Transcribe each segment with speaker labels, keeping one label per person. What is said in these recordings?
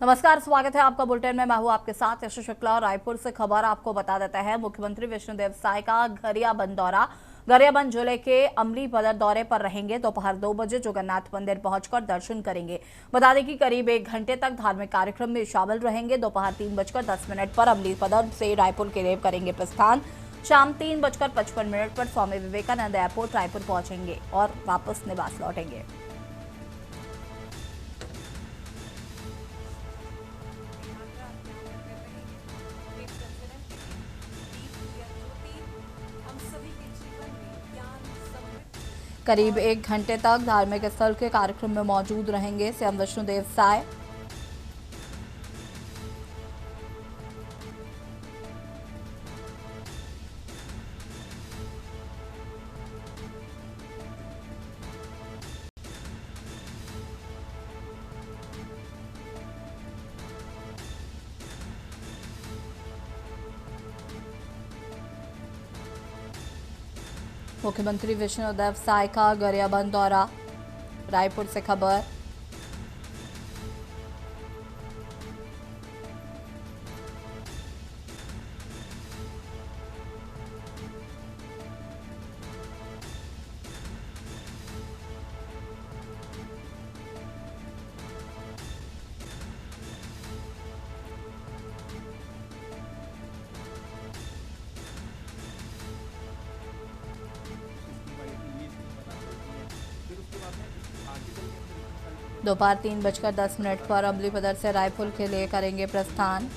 Speaker 1: नमस्कार, स्वागत है आपका बुलेटिन में। मैं हूं आपके साथ यश शुक्ला और रायपुर से खबर आपको बता देते हैं। मुख्यमंत्री विष्णुदेव साय का गरियाबंद दौरा। गरियाबंद जिले के अमलीपदर दौरे पर रहेंगे। दोपहर 2 बजे जगन्नाथ मंदिर पहुंचकर दर्शन करेंगे। बता दें कि करीब 1 घंटे तक धार्मिक कार्यक्रम में शामिल रहेंगे। दोपहर 3:10 पर अमलीपदर से रायपुर के लिए करेंगे प्रस्थान। शाम 3:55 पर स्वामी विवेकानंद एयरपोर्ट रायपुर पहुंचेंगे और वापस निवास लौटेंगे। करीब 1 घंटे तक धार्मिक स्थल के कार्यक्रम में मौजूद रहेंगे सीएम विष्णुदेव साय। मुख्यमंत्री विष्णुदेव साय का गरियाबंद दौरा। रायपुर से खबर। दोपहर 3:10 पर अमलीपदर से रायपुर के लिए करेंगे प्रस्थान।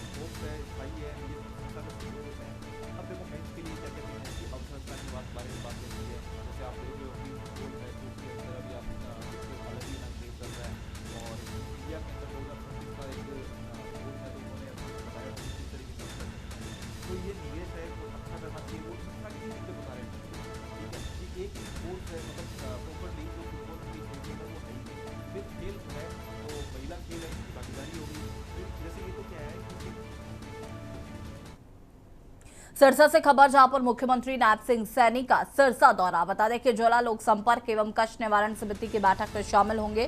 Speaker 1: सिरसा से खबर, जहां पर मुख्यमंत्री नायब सिंह सैनी का सिरसा दौरा। बता दें कि जिला लोक संपर्क एवं कष्ट निवारण समिति की बैठक में शामिल होंगे।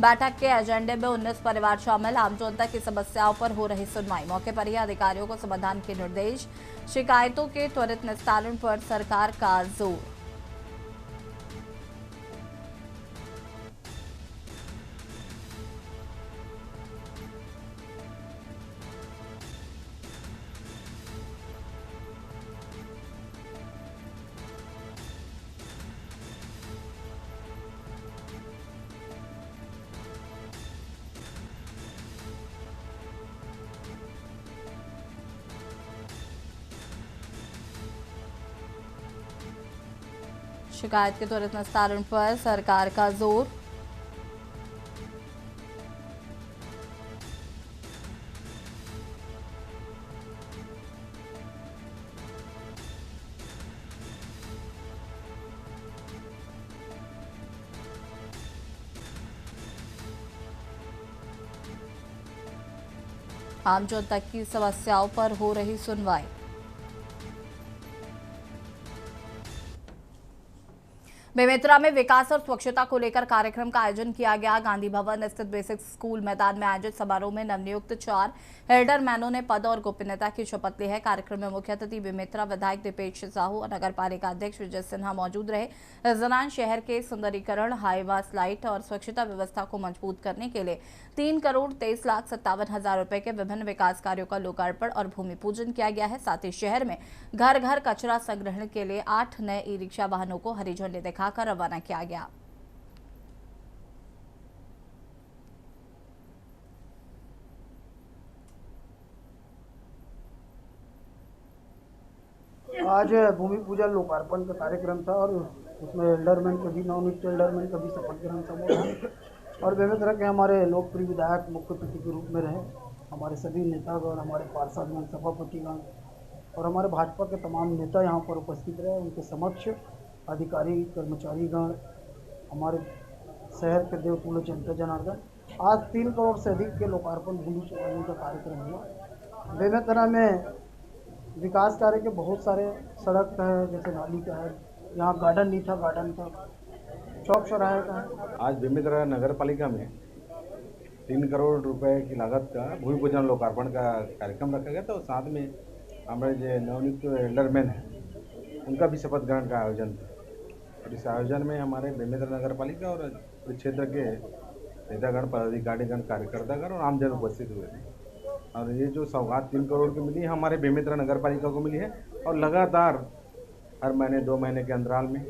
Speaker 1: बैठक के एजेंडे में 19 परिवार शामिल। आम जनता की समस्याओं पर हो रही सुनवाई। मौके पर ही अधिकारियों को समाधान के निर्देश। शिकायतों के त्वरित निस्तारण पर सरकार का जोर। शिकायत के त्वरित निस्तारण पर सरकार का जोर। आम जनता की समस्याओं पर हो रही सुनवाई। बेमेतरा में विकास और स्वच्छता को लेकर कार्यक्रम का आयोजन किया गया। गांधी भवन स्थित बेसिक स्कूल मैदान में आयोजित समारोह में नवनियुक्त 4 हेल्डरमैनों ने पद और गोपनीयता की शपथ ली है। कार्यक्रम में मुख्य अतिथि बेमेतरा विधायक दीपेश साहू और नगर पालिका अध्यक्ष विजय सिन्हा मौजूद रहे। इस दौरान शहर के सुंदरीकरण, हाईवास लाइट और स्वच्छता व्यवस्था को मजबूत करने के लिए 3,23,57,000 रुपए के विभिन्न विकास कार्यों का लोकार्पण और भूमि पूजन किया गया है। साथ ही शहर में घर घर कचरा संग्रहण के लिए 8 नए ई रिक्शा वाहनों को हरी झंडी दिखाकर रवाना किया गया।
Speaker 2: आज भूमि पूजन लोकार्पण का कार्यक्रम था और उसमें एल्डरमैन के भी, नवनियुक्त एल्डरमैन का भी शपथ ग्रहण समारोह और बेमेतरा के हमारे लोकप्रिय विधायक मुख्य अतिथि के रूप में रहे। हमारे सभी नेतागण, हमारे पार्षदगण, सभापतिगण और हमारे भाजपा के तमाम नेता यहाँ पर उपस्थित रहे। उनके समक्ष अधिकारी, कर्मचारीगण, हमारे शहर के देवतुल्य जनता जनार्दन, आज 3 करोड़ से अधिक के लोकार्पण भूमि पूजन का कार्यक्रम हुआ। बेमेतरा में विकास कार्य के बहुत सारे सड़क का है, जैसे नाली का है, यहाँ गार्डन नहीं था, गार्डन का, चौक चौराहे का है।
Speaker 3: आज बेमेतरा नगर पालिका में 3 करोड़ रुपए की लागत का भूमि पूजन लोकार्पण का कार्यक्रम रखा गया था और साथ में हमारे जो नवनियुक्त एल्डरमैन हैं उनका भी शपथ ग्रहण का आयोजन था। और इस आयोजन में हमारे बेमेतरा नगर पालिका और क्षेत्र के नेतागण, पदाधिकारीगण, कार्यकर्तागण और आमजन उपस्थित हुए थे। और ये जो सौगात 3 करोड़ की मिली है हमारे बेमेतरा नगर पालिका को मिली है और लगातार हर महीने 2 महीने के अंतराल में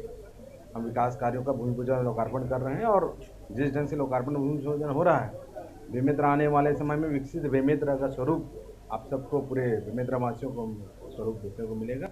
Speaker 3: हम विकास कार्यों का भूमि पूजन लोकार्पण कर रहे हैं। और जिस ढंग से लोकार्पण भूमि पूजन हो रहा है, बेमेतरा आने वाले समय में विकसित बेमेतरा का स्वरूप आप सबको, पूरे बेमेतरा वासियों को स्वरूप देखने को मिलेगा।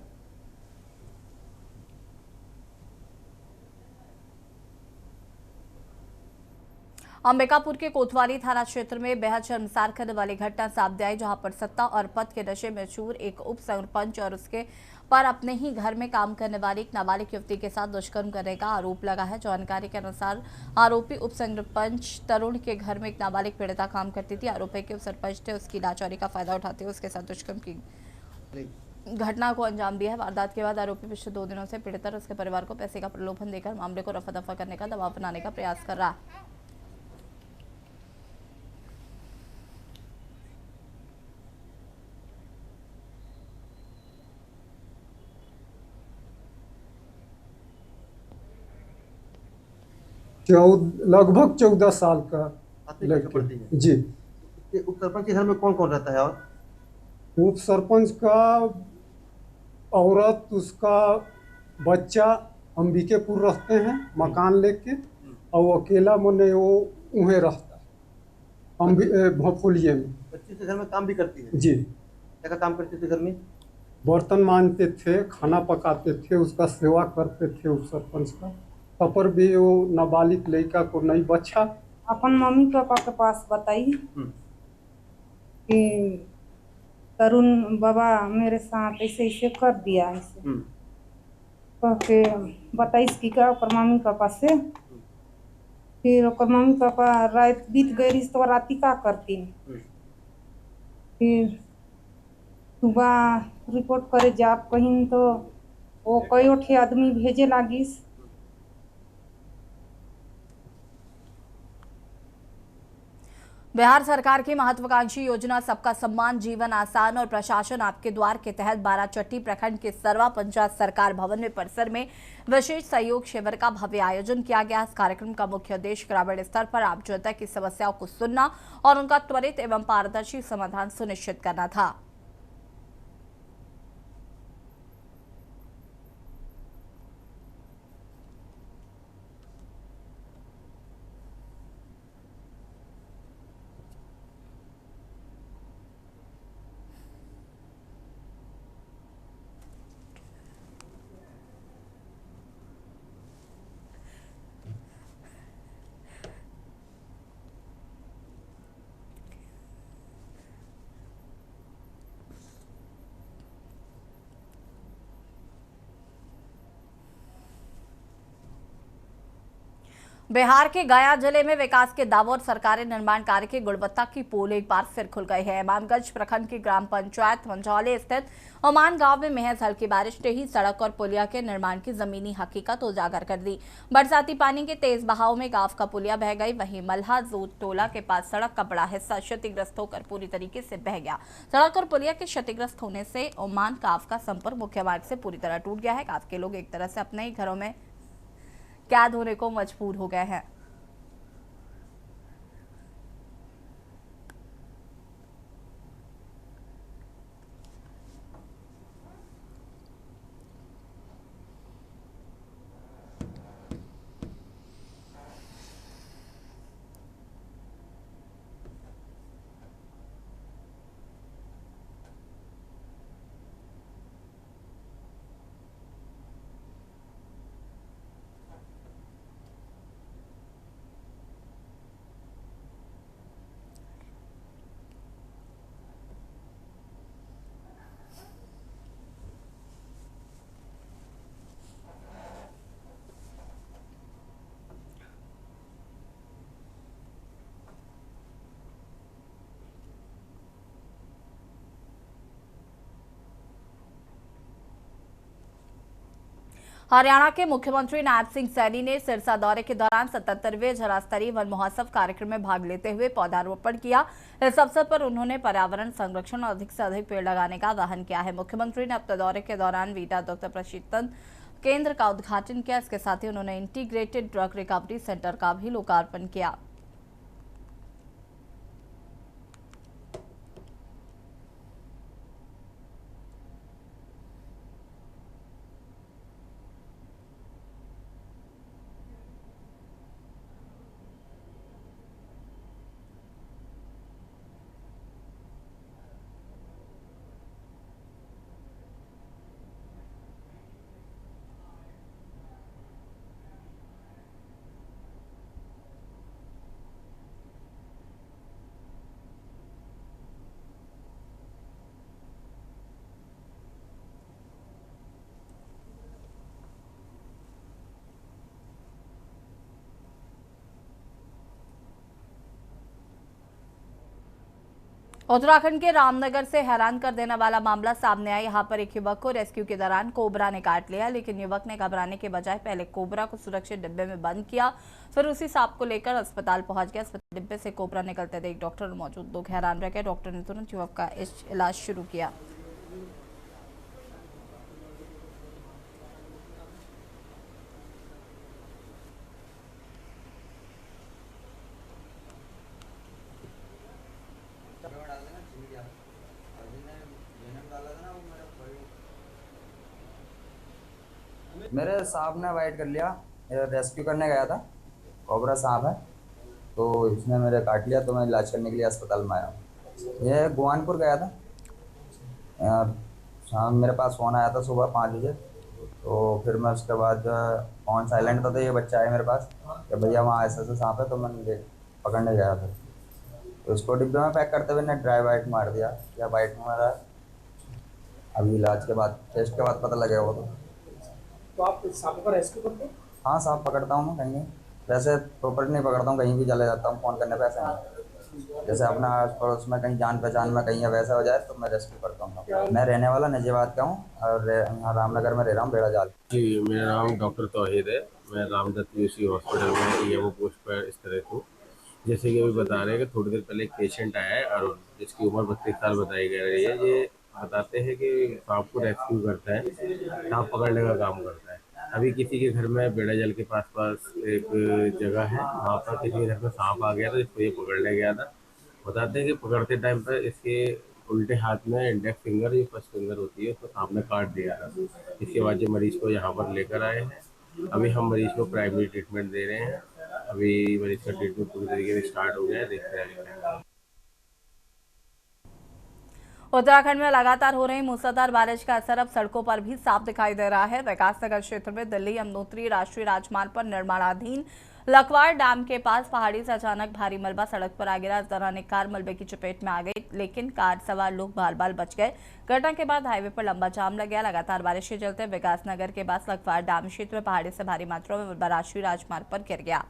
Speaker 1: अंबिकापुर के कोतवाली थाना क्षेत्र में बेहद शर्मसार करने वाली घटना सामने आई, जहां पर सत्ता और पद के नशे में चूर एक उप सरपंच और उसके पर अपने ही घर में काम करने वाली एक नाबालिग युवती के साथ दुष्कर्म करने का आरोप लगा है। जानकारी के अनुसार आरोपी उप सरपंच तरुण के घर में एक नाबालिग पीड़िता काम करती थी। आरोपी के उप सरपंच ने उसकी लाचारी का फायदा उठाते हुए उसके साथ दुष्कर्म की घटना को अंजाम दिया है। वारदात के बाद आरोपी पिछले 2 दिनों से पीड़िता और उसके परिवार को पैसे का प्रलोभन देकर मामले को रफा दफा करने का दबाव बनाने का प्रयास कर रहा है।
Speaker 4: लगभग 14 साल का
Speaker 5: आपकी कैसे पड़ती है?
Speaker 4: जी।
Speaker 5: ये उप सरपंच के घर में कौन कौन रहता है? और
Speaker 4: उप सरपंच का औरत, उसका बच्चा अंबिकेपुर रहते हैं मकान लेके, और वो अकेला मने वो उहे रहता है भोफुलिये में।
Speaker 5: बच्ची के घर में काम भी करती है?
Speaker 4: जी।
Speaker 5: क्या काम करती थी घर में?
Speaker 4: बर्तन मांजते थे, खाना पकाते थे, उसका सेवा करते थे उप सरपंच का। तब पर भी वो नाबालिग लड़का को नहीं बचा।
Speaker 6: अपन मम्मी पापा के पास बताई कि तरुण बाबा मेरे साथ ऐसे ऐसे कर दिया, ऐसे कह के बताइस कि का ओकर मम्मी पापा से। फिर ओकर मम्मी पापा रात बीत गई तो राती का करती। फिर सुबह रिपोर्ट करे जाप कहीं तो वो कई ठे आदमी भेजे लागिस।
Speaker 1: बिहार सरकार की महत्वाकांक्षी योजना सबका सम्मान जीवन आसान और प्रशासन आपके द्वार के तहत बाराचट्टी प्रखंड के सरवा पंचायत सरकार भवन में परिसर में विशेष सहयोग शिविर का भव्य आयोजन किया गया। इस कार्यक्रम का मुख्य उद्देश्य ग्रामीण स्तर पर आम जनता की समस्याओं को सुनना और उनका त्वरित एवं पारदर्शी समाधान सुनिश्चित करना था। बिहार के गया जिले में विकास के दावों और सरकारी निर्माण कार्य की गुणवत्ता की पोल एक बार फिर खुल गई है। इमामगंज प्रखंड की ग्राम पंचायत मंझौले स्थित ओमान गांव में महज हल्की बारिश ने ही सड़क और पुलिया के निर्माण की जमीनी हकीकत उजागर कर दी। बरसाती पानी के तेज बहाव में गांव का पुलिया बह गई। वहीं मल्हा जोत टोला के पास सड़क का बड़ा हिस्सा क्षतिग्रस्त होकर पूरी तरीके से बह गया। सड़क और पुलिया के क्षतिग्रस्त होने से ओमान गांव का संपर्क मुख्य मार्ग से पूरी तरह टूट गया है। गांव के लोग एक तरह से अपने ही घरों में कैद होने को मजबूर हो गए हैं। हरियाणा के मुख्यमंत्री नायब सिंह सैनी ने सिरसा दौरे के दौरान 77वें जिला स्तरीय वन महोत्सव कार्यक्रम में भाग लेते हुए पौधारोपण किया। इस अवसर पर उन्होंने पर्यावरण संरक्षण और अधिक से अधिक पेड़ लगाने का आह्वान किया है। मुख्यमंत्री ने अपने दौरे के दौरान वीटा दुग्ध प्रशिक्षण केंद्र का उद्घाटन किया। इसके साथ ही उन्होंने इंटीग्रेटेड ड्रग रिकवरी सेंटर का भी लोकार्पण किया। उत्तराखंड के रामनगर से हैरान कर देने वाला मामला सामने आया। यहां पर एक युवक को रेस्क्यू के दौरान कोबरा ने काट लिया, लेकिन युवक ने घबराने के बजाय पहले कोबरा को सुरक्षित डिब्बे में बंद किया, फिर उसी सांप को लेकर अस्पताल पहुंच गया। अस्पताल डिब्बे से कोबरा निकलते देख डॉक्टर मौजूद लोग हैरान रह गए। डॉक्टर ने तुरंत युवक का इलाज शुरू किया।
Speaker 7: मेरे सांप ने वाइट कर लिया, रेस्क्यू करने गया था, कोबरा सांप है, तो इसने मेरे काट लिया, तो मैं इलाज करने के लिए अस्पताल में आया हूँ। ये गुआनपुर गया था, शाम मेरे पास फ़ोन आया था सुबह 5 बजे, तो फिर मैं उसके बाद फ़ोन साइलेंट था, तो ये बच्चा आया मेरे पास कि भैया वहाँ ऐसा सांप है, तो मैंने पकड़ने गया फिर, तो इसको डिब्बे में पैक करते हुए ने ड्राई बाइट मार दिया, या बाइट मारा। अभी इलाज के बाद, टेस्ट के बाद पता लगेगा वो।
Speaker 8: तो आप सांपों का रेस्क्यू करते हैं?
Speaker 7: हाँ, सांप पकड़ता हूँ मैं कहीं, वैसे प्रॉपर नहीं पकड़ता हूँ, कहीं भी चले जाता हूँ फ़ोन करने पे ऐसे नहीं। जैसे अपना आस पड़ोस में कहीं जान पहचान में कहीं वैसा हो जाए तो मैं रेस्क्यू करता हूँ। मैं रहने वाला नजीबाबाद का हूँ और यहाँ रामनगर में रह रहा हूँ, बेड़ा जाल।
Speaker 9: जी, मेरा नाम डॉक्टर तौहीद है। मैं रामदत्त यूसी हॉस्पिटल में ईएमओ पोस्ट पर इस तरह हूँ। जैसे कि अभी बता रहे हैं कि थोड़ी देर पहले एक पेशेंट आया है और जिसकी उम्र 32 साल बताई जा रही है। ये बताते हैं कि सांप को रेस्क्यू करता है, सांप पकड़ने का काम करता है। अभी किसी के घर में बेड़ा जल के पास एक जगह है, वहाँ पर किसी के घर में सांप आ गया था, जिसको ये पकड़ने गया था। बताते हैं कि पकड़ते टाइम पर इसके उल्टे हाथ में इंडेक्स फिंगर, ये फर्स्ट फिंगर होती है, उसको सांप ने काट दिया था। इसके बाद जो मरीज को यहाँ पर लेकर आए हैं। अभी हम मरीज को प्राइमरी ट्रीटमेंट दे रहे हैं। अभी मरीज का ट्रीटमेंट पूरी तरीके से स्टार्ट हो गया है, देखते हैं।
Speaker 1: उत्तराखंड में लगातार हो रही मूसलाधार बारिश का असर अब सड़कों पर भी साफ दिखाई दे रहा है। विकासनगर क्षेत्र में दिल्ली यमुनोत्री राष्ट्रीय राजमार्ग पर निर्माणाधीन लखवाड़ डैम के पास पहाड़ी से अचानक भारी मलबा सड़क पर आ गिरा। इस दौरान एक कार मलबे की चपेट में आ गई, लेकिन कार सवार लोग बाल बच गए। घटना के बाद हाईवे पर लंबा जाम लग गया। लगातार बारिश के चलते विकासनगर के पास लखवाड़ डैम क्षेत्र में पहाड़ी से भारी मात्रा में मलबा राष्ट्रीय राजमार्ग पर गिर गया।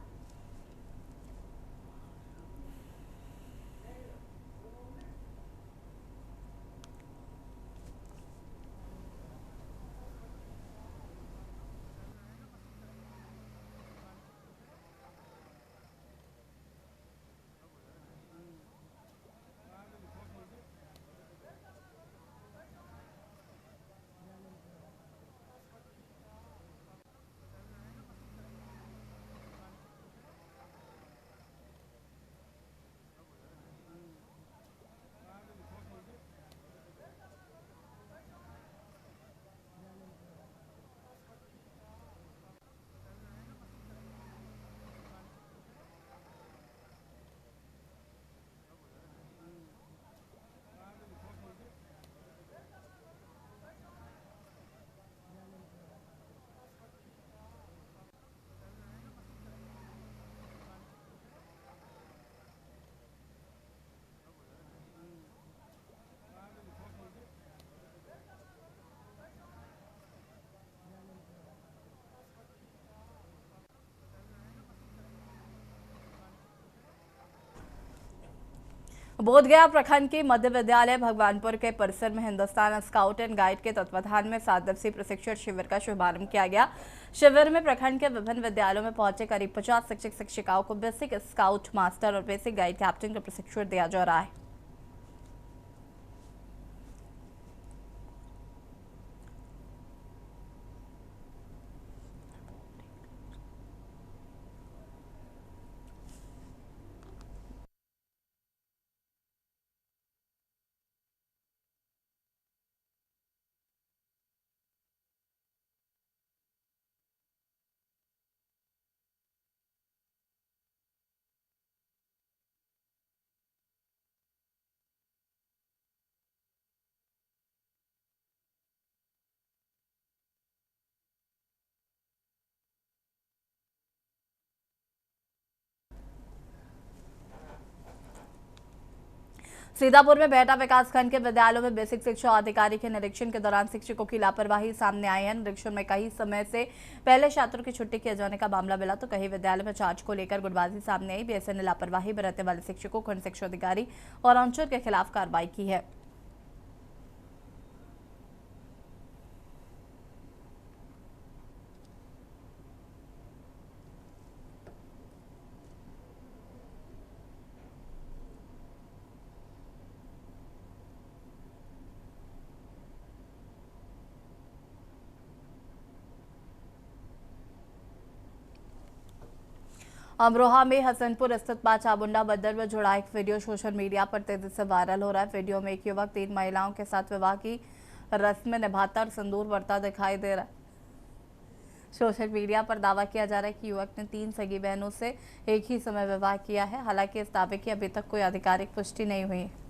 Speaker 1: बोधगया प्रखंड के मध्य विद्यालय भगवानपुर के परिसर में हिंदुस्तान स्काउट एंड गाइड के तत्वाधान में 7 दिवसीय प्रशिक्षण शिविर का शुभारंभ किया गया। शिविर में प्रखंड के विभिन्न विद्यालयों में पहुंचे करीब 50 शिक्षक शिक्षिकाओं को बेसिक स्काउट मास्टर और बेसिक गाइड कैप्टन का प्रशिक्षण दिया जा रहा है। सीतापुर में बेहटा विकासखंड के विद्यालयों में बेसिक शिक्षा अधिकारी के निरीक्षण के दौरान शिक्षकों की लापरवाही सामने आई है। निरीक्षण में कई समय से पहले छात्रों की छुट्टी किए जाने का मामला मिला तो कई विद्यालयों में चार्ज को लेकर गुटबाजी सामने आई। बीएसएन ने लापरवाही बरतने वाले शिक्षकों, खंड शिक्षा अधिकारी और अंचल के खिलाफ कार्रवाई की है। अमरोहा में हसनपुर स्थित मां चामुंडा मंदिर में जुड़ा एक वीडियो सोशल मीडिया पर तेजी से वायरल हो रहा है। वीडियो में एक युवक 3 महिलाओं के साथ विवाह की रस्म निभाता और सिंदूर भरता दिखाई दे रहा है। सोशल मीडिया पर दावा किया जा रहा है कि युवक ने 3 सगी बहनों से एक ही समय विवाह किया है। हालांकि इस दावे की अभी तक कोई आधिकारिक पुष्टि नहीं हुई है।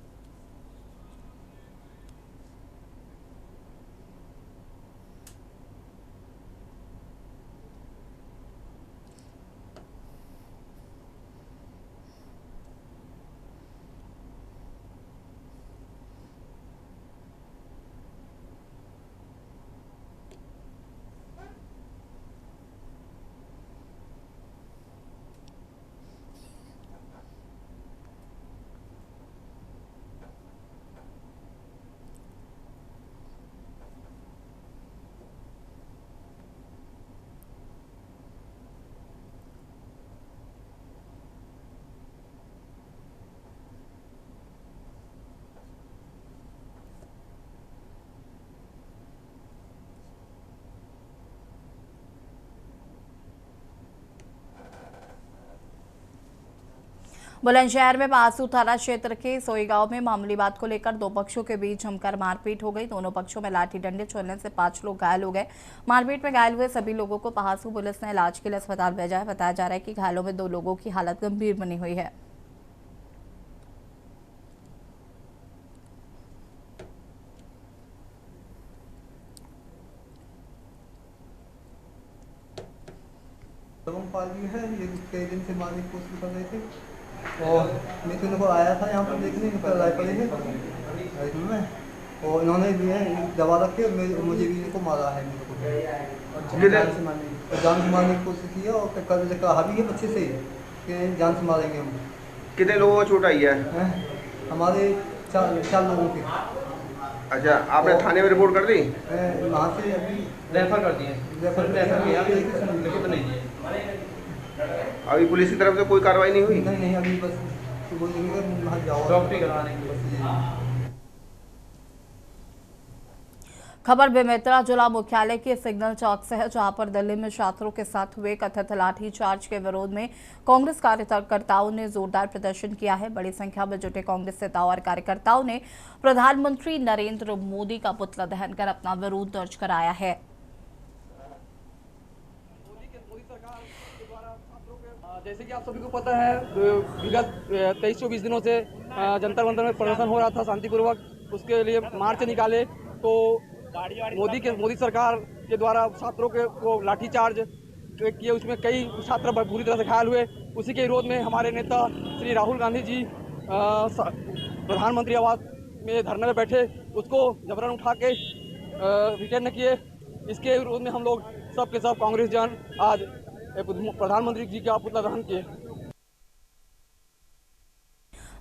Speaker 1: बुलंदशहर में बासू थाना क्षेत्र के सोई गांव में मामूली बात को लेकर 2 पक्षों के बीच जमकर मारपीट हो गई। दोनों पक्षों में लाठी डंडे चलने से 5 लोग घायल हो गए। मारपीट में घायल हुए सभी लोगों को पहासू पुलिस ने इलाज के लिए अस्पताल भेजा है। बताया जा रहा है कि घायलों में 2 लोगों की हालत गंभीर बनी हुई है।
Speaker 10: है ये कई दिन से मारने की कोशिश कर रहे थे और मिथुन को आया था यहाँ पर देखने रायपुर में और इन्होंने भी है दबा रख के मुझे भी इनको मारा है। जान से मारने की कोशिश की है और कल कहा भी है बच्चे से कि जान से मारेंगे हम।
Speaker 11: कितने लोगों को चोट आई है?
Speaker 10: हमारे 4 लोगों के।
Speaker 11: अच्छा, आपने थाने में रिपोर्ट कर दी?
Speaker 10: वहाँ से अभी रेफर कर दिए।
Speaker 11: अभी पुलिस की तरफ से कोई कार्रवाई नहीं हुई?
Speaker 10: नहीं, अभी बस डॉक्टरी कराने की बस।
Speaker 1: खबर बेमेतरा जिला मुख्यालय के सिग्नल चौक से है, जहां पर दिल्ली में छात्रों के साथ हुए कथित लाठीचार्ज के विरोध में कांग्रेस कार्यकर्ताओं ने जोरदार प्रदर्शन किया है। बड़ी संख्या में जुटे कांग्रेस नेताओं और कार्यकर्ताओं ने प्रधानमंत्री नरेंद्र मोदी का पुतला दहन कर अपना विरोध दर्ज कराया है।
Speaker 12: जैसे कि आप सभी को पता है, विगत 23-24 दिनों से जंतर मंतर में प्रदर्शन हो रहा था शांतिपूर्वक। उसके लिए मार्च निकाले तो मोदी सरकार के द्वारा छात्रों के को लाठीचार्ज किए, उसमें कई छात्र बुरी तरह से घायल हुए। उसी के विरोध में हमारे नेता श्री राहुल गांधी जी प्रधानमंत्री आवास में धरने में बैठे, उसको जबरन उठा के रिटर्न किए। इसके विरोध में हम लोग सब के सब कांग्रेस जन आज प्रधानमंत्री जी का पुतला दहन किए।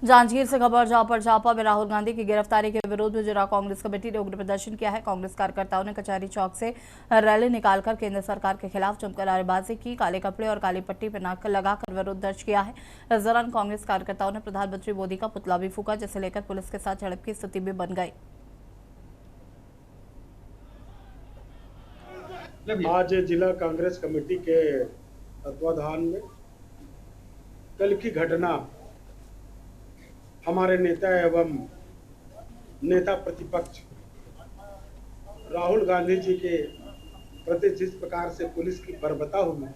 Speaker 1: जांजगीर से खबर जहां पर झापा में राहुल गांधी की गिरफ्तारी के विरोध में जिला कांग्रेस कमेटी ने उग्र प्रदर्शन किया है। कांग्रेस कार्यकर्ताओं ने कचहरी चौक से रैली निकालकर केंद्र सरकार के खिलाफ जमकर नारेबाजी की, काले कपड़े और काली पट्टी पर नाक लगाकर विरोध दर्ज किया है। इस दौरान कांग्रेस कार्यकर्ताओं ने प्रधानमंत्री मोदी का पुतला भी फूका, जिसे लेकर पुलिस के साथ झड़प की स्थिति भी बन गई।
Speaker 13: आज जिला कांग्रेस कमेटी के तत्वाधान में कल की घटना हमारे नेता एवं नेता प्रतिपक्ष राहुल गांधी जी के प्रति जिस प्रकार से पुलिस की बर्बरता हुई,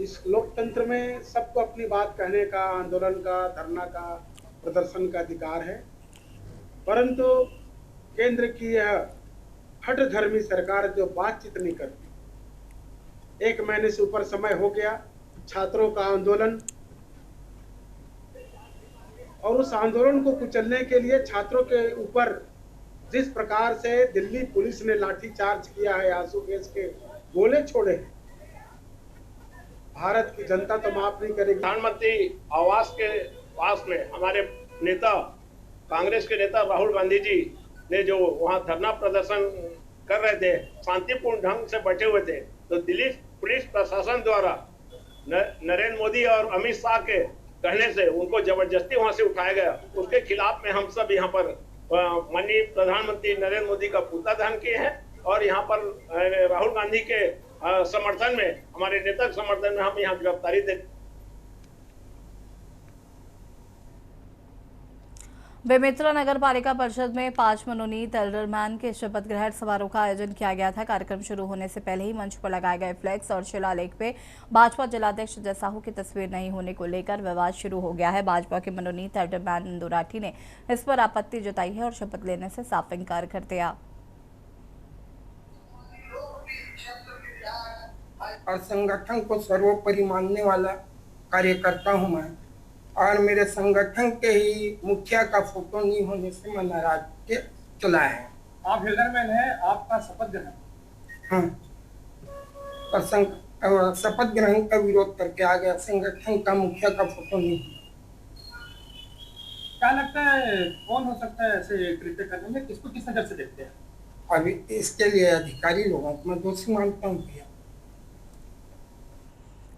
Speaker 13: इस लोकतंत्र में सबको अपनी बात कहने का, आंदोलन का, धरना का, प्रदर्शन का अधिकार है, परंतु केंद्र की यह हठधर्मी सरकार जो बातचीत नहीं करती, 1 महीने से ऊपर समय हो गया छात्रों का आंदोलन, और उस आंदोलन को कुचलने के लिए छात्रों के ऊपर जिस प्रकार से दिल्ली पुलिस ने लाठीचार्ज किया है, आंसू गैस के गोले छोड़े, भारत की जनता तो माफ नहीं करेगी।
Speaker 14: प्रधानमंत्री आवास के पास में हमारे नेता, कांग्रेस के नेता राहुल गांधी जी ने जो वहां धरना प्रदर्शन कर रहे थे, शांतिपूर्ण ढंग से बैठे हुए थे, तो दिल्ली पुलिस प्रशासन द्वारा नरेंद्र मोदी और अमित शाह के कहने से उनको जबरदस्ती वहां से उठाया गया। उसके खिलाफ में हम सब यहाँ पर माननीय प्रधानमंत्री नरेंद्र मोदी का पुतला दहन किए हैं, और यहाँ पर राहुल गांधी के समर्थन में, हमारे नेता के समर्थन में हम यहाँ गिरफ्तारी दे।
Speaker 1: बेमेतरा नगर पालिका परिषद में 5 मनोनीत एल्डरमैन के शपथ ग्रहण समारोह का आयोजन किया गया था। कार्यक्रम शुरू होने से पहले ही मंच पर लगाए गए फ्लैक्स और शिलालेख पे भाजपा जिलाध्यक्ष अजय साहू की तस्वीर नहीं होने को लेकर विवाद शुरू हो गया है। भाजपा के मनोनीत एल्डरमैन इंदु राठी ने इस पर आपत्ति जताई है और शपथ लेने से साफ इंकार कर दिया।
Speaker 15: और संगठन को सर्वोपरि मानने वाला कार्यकर्ता हूँ मैं, और मेरे संगठन के ही मुखिया का फोटो नहीं होने से मैं नाराज के चला है।
Speaker 8: आप एल्डरमैन हैं, आपका शपथ ग्रहण,
Speaker 15: हाँ, और शपथ ग्रहण का विरोध करके आ गया, संगठन का मुखिया का फोटो नहीं।
Speaker 8: क्या लगता है कौन हो सकता है ऐसे कृत्य करने में, किसको किस नजर से देखते हैं?
Speaker 15: अभी इसके लिए अधिकारी लोगों को मैं दोषी मानता हूँ भैया।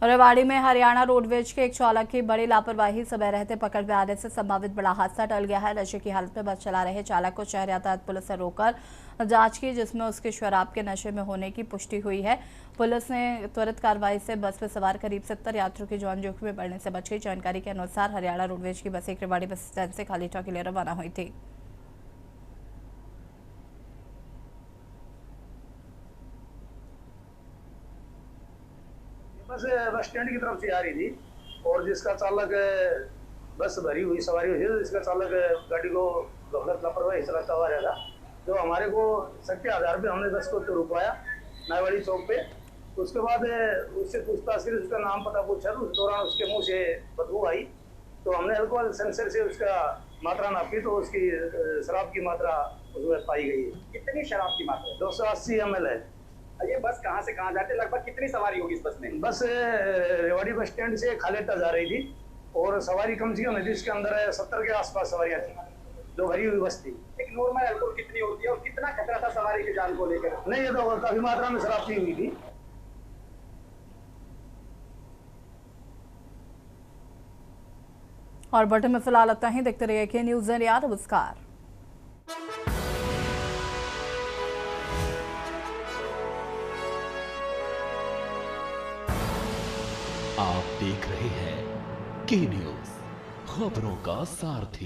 Speaker 1: रेवाड़ी में हरियाणा रोडवेज के एक चालक की बड़ी लापरवाही समय रहते पकड़ में आने से संभावित बड़ा हादसा टल गया है। नशे की हालत में बस चला रहे चालक को शहर यातायात पुलिस ने रोककर जांच की, जिसमें उसके शराब के नशे में होने की पुष्टि हुई है। पुलिस ने त्वरित कार्रवाई से बस में सवार करीब 70 यात्रियों की जान जोखिम में पड़ने से बच गई। जानकारी के अनुसार हरियाणा रोडवेज की बस एक रेवाड़ी बस स्टैंड से खालीटा के लिए रवाना हुई थी।
Speaker 16: बस स्टैंड की तरफ से आ रही थी, और जिसका चालक बस भरी हुई सवारी हुई थी, जिसका चालक गाड़ी को गलत लापरवाही चलाता हुआ रहा था, जो हमारे को शक के आधार पे हमने बस को रुकवाया नायवाड़ी चौक पे। उसके बाद उससे पूछताछ करी, उसका नाम पता पूछा, उस दौरान उसके मुंह से बदबू आई, तो हमने अल्कोहल सेंसर से उसका मात्रा नापी, तो उसकी शराब की मात्रा उसमें पाई गई है।
Speaker 8: कितनी शराब की मात्रा?
Speaker 16: 280 ml है।
Speaker 8: ये बस कहाँ से कहाँ जाते, लगभग कितनी सवारी होगी इस बस में?
Speaker 16: बस रेवाड़ी बस स्टैंड से खालेटा जा रही थी, और सवारी कम से कम है, जिसके अंदर 70 के आसपास सवारियां थी, जो भरी हुई बस थी।
Speaker 8: एक नॉर्मल अल्कोहल कितनी होती है और कितना खतरा था सवारी की जान को लेकर?
Speaker 16: नहीं, ये तो काफी मात्रा में शराब पी हुई थी।
Speaker 1: और बटन में फिलहाल इतना ही। देखते रहिए के न्यूज़ इंडिया। नमस्कार।
Speaker 17: आप देख रहे हैं के न्यूज़, खबरों का सारथी।